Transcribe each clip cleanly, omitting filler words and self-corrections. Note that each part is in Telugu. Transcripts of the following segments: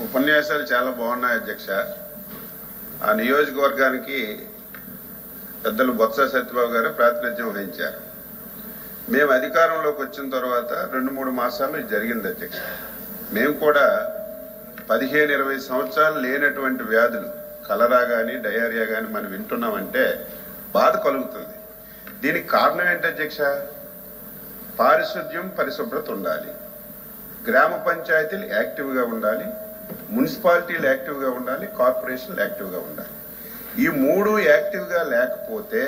ఉపన్యాసాలు చాలా బాగున్నాయి అధ్యక్ష. ఆ నియోజకవర్గానికి పెద్దలు బొత్స సత్యబాబు గారు ప్రాతినిధ్యం వహించారు. మేము అధికారంలోకి వచ్చిన తర్వాత 2-3 మాసాలు ఇది జరిగింది అధ్యక్ష. మేము కూడా 15-20 సంవత్సరాలు లేనటువంటి వ్యాధులు కలరా కానీ డయేరియా కానీ మనం వింటున్నామంటే బాధ కలుగుతుంది. దీనికి కారణం ఏంటి అధ్యక్ష? పారిశుద్ధ్యం పరిశుభ్రత ఉండాలి, గ్రామ పంచాయతీలు యాక్టివ్గా ఉండాలి, మున్సిపాలిటీలు యాక్టివ్గా ఉండాలి, కార్పొరేషన్లు యాక్టివ్గా ఉండాలి. ఈ 3 యాక్టివ్గా లేకపోతే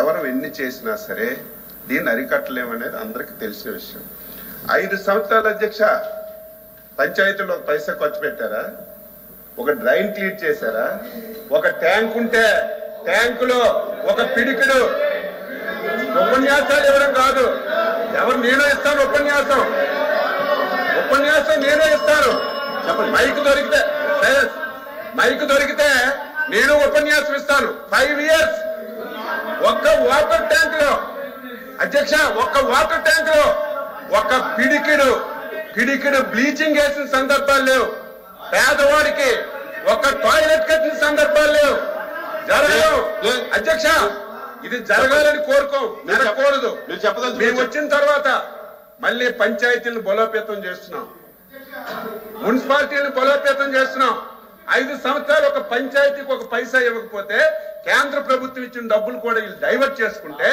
ఎవరు ఎన్ని చేసినా సరే దీన్ని అరికట్టలేమనేది అందరికీ తెలిసిన విషయం. 5 సంవత్సరాల అధ్యక్ష పంచాయతీలో పైసా ఖర్చు పెట్టారా? ఒక డ్రైన్ క్లీన్ చేశారా? ఒక ట్యాంక్ ఉంటే ట్యాంకులో ఒక పిడికిడు ఉపన్యాసాలు ఇవ్వడం కాదు. ఎవరు నేనే ఇస్తాను ఉపన్యాసం నేనే ఇస్తాను. మైక్ దొరికితే నేను ఉపన్యాసం ఇస్తాను. 5 ఇయర్స్ ఒక్క వాటర్ ట్యాంక్ లో అధ్యక్ష, ఒక్క వాటర్ ట్యాంక్ లో ఒక పిడికిడు బ్లీచింగ్ వేసిన సందర్భాలు లేవు. పేదవాడికి ఒక టాయిలెట్ కట్టిన సందర్భాలు లేవు. జరగదు అధ్యక్ష, ఇది జరగాలని జరగకూడదు. మేము వచ్చిన తర్వాత మళ్ళీ పంచాయతీలను బలోపేతం చేస్తున్నాం, మున్సిపాలిటీలను బలోపేతం చేస్తున్నాం. 5 సంవత్సరాలు ఒక పంచాయతీకి ఒక పైసా ఇవ్వకపోతే కేంద్ర ప్రభుత్వం ఇచ్చిన డబ్బులు కూడా వీళ్ళు డైవర్ట్ చేసుకుంటే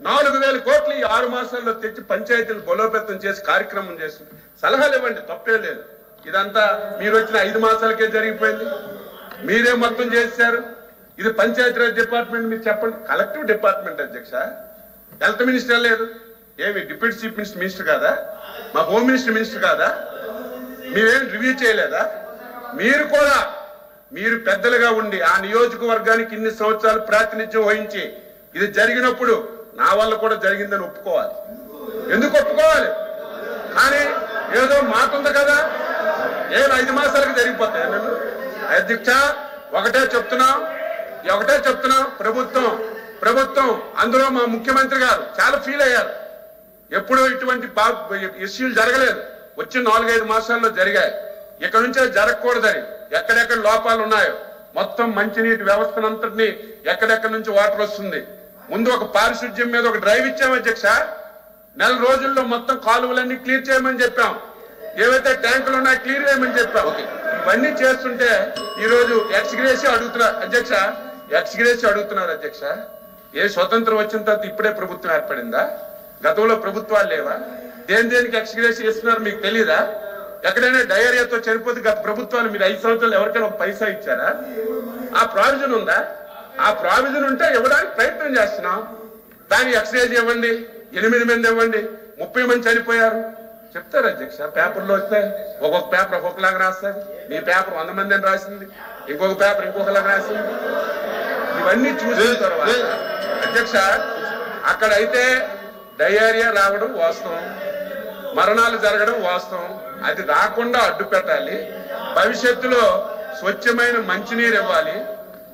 4,000 కోట్లు ఈ 6 మాసాల్లో తెచ్చి పంచాయతీలు బలోపేతం చేసి కార్యక్రమం చేస్తుంది. సలహాలు ఇవ్వండి, తప్పే లేదు. ఇదంతా మీరు వచ్చిన 5 మాసాలకే జరిగిపోయింది. మీరే మొత్తం చేశారు. ఇది పంచాయతీరాజ్ డిపార్ట్మెంట్. మీరు చెప్పండి, కలెక్టివ్ డిపార్ట్మెంట్ అధ్యక్ష. హెల్త్ మినిస్టర్ లేదు, ఏమి డిప్యూటీ చీఫ్ మినిస్టర్ కాదా? మా హోమ్ మినిస్టర్ కాదా? మీరేం రివ్యూ చేయలేదా? మీరు పెద్దలుగా ఉండి ఆ నియోజకవర్గానికి ఇన్ని సంవత్సరాలు ప్రాతినిధ్యం వహించి ఇది జరిగినప్పుడు నా వల్ల కూడా జరిగిందని ఒప్పుకోవాలి. ఎందుకు ఒప్పుకోవాలి? కానీ ఏదో మాట ఉంది కదా, ఏం 5 మాసాలకు జరిగిపోతాయి. నన్ను అధ్యక్ష ఒకటే చెప్తున్నాం, ప్రభుత్వం అందులో మా ముఖ్యమంత్రి గారు చాలా ఫీల్ అయ్యారు. ఎప్పుడూ ఇటువంటి ఇష్యూలు జరగలేదు, వచ్చిన 4-5 మాసాల్లో జరిగాయి. ఇక్కడ నుంచే జరగకూడదని ఎక్కడెక్కడ లోపాలు ఉన్నాయో మొత్తం మంచినీటి వ్యవస్థనంతటినీ ఎక్కడెక్కడి నుంచి వాటర్ వస్తుంది. ముందు ఒక పారిశుద్ధ్యం మీద ఒక డ్రైవ్ ఇచ్చాం అధ్యక్ష. 4 రోజుల్లో మొత్తం కాలువలన్నీ క్లియర్ చేయమని చెప్పాం. ఏవైతే ట్యాంకులు ఉన్నాయో క్లియర్ చేయమని చెప్పాం. ఇవన్నీ చేస్తుంటే ఈరోజు ఎక్స్గ్రేసి అడుగుతున్నారు అధ్యక్ష. ఏ స్వతంత్రం వచ్చిన తర్వాత ఇప్పుడే ప్రభుత్వం ఏర్పడిందా? గతంలో ప్రభుత్వాలు లేవా? దేనికి ఎక్స్గ్రేసి ఇస్తున్నారు మీకు తెలీదా? ఎక్కడైనా డయేరియాతో చనిపోతే గత ప్రభుత్వాలు మీరు 5 సంవత్సరాలు ఎవరికైనా ఒక పైసా ఇచ్చారా? ఆ ప్రావిజన్ ఉందా? ఆ ప్రావిజన్ ఉంటే ఇవ్వడానికి ప్రయత్నం చేస్తున్నాం. దాన్ని ఎక్స్గ్రేజ్ ఇవ్వండి, 8 మంది ఇవ్వండి, 30 మంది చనిపోయారు చెప్తారు అధ్యక్ష. పేపర్లో వస్తే ఒక్కొక్క పేపర్ ఒక్కొక్కలాగా రాస్తుంది. మీ పేపర్ 100 మంది అని రాసింది, ఇంకొక పేపర్ ఇంకొకలాగా రాసింది. ఇవన్నీ చూసిన తర్వాత అధ్యక్ష అక్కడైతే డయేరియా రావడం వాస్తవం, మరణాలు జరగడం వాస్తవం. అది రాకుండా అడ్డు పెట్టాలి. భవిష్యత్తులో స్వచ్ఛమైన మంచినీరు ఇవ్వాలి.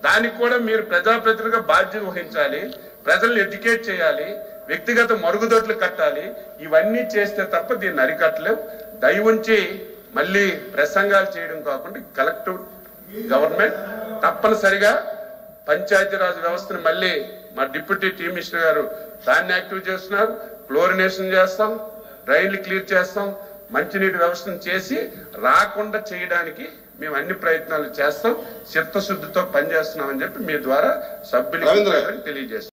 దానికి కూడా మీరు ప్రజాప్రతినిధిగా బాధ్యత వహించాలి. ప్రజల్ని ఎడ్యుకేట్ చేయాలి, వ్యక్తిగత మరుగుదొడ్లు కట్టాలి. ఇవన్నీ చేస్తే తప్ప దీన్ని అరికట్టలేవు. దయవుంచి మళ్ళీ ప్రసంగాలు చేయడం కాకుండా కలెక్టివ్ గవర్నమెంట్ తప్పనిసరిగా పంచాయతీరాజ్ వ్యవస్థను మళ్ళీ మా డిప్యూటీ చీఫ్ మినిస్టర్ గారు దాన్ని యాక్టివ్ చేస్తున్నారు. క్లోరినేషన్ చేస్తాం, డ్రైన్లు క్లియర్ చేస్తాం, మంచినీటి వ్యవస్థను చేసి రాకుండా చేయడానికి మేము అన్ని ప్రయత్నాలు చేస్తాం. చిత్తశుద్ధితో పనిచేస్తున్నామని చెప్పి మీ ద్వారా సభ్యులకు తెలియజేస్తాం.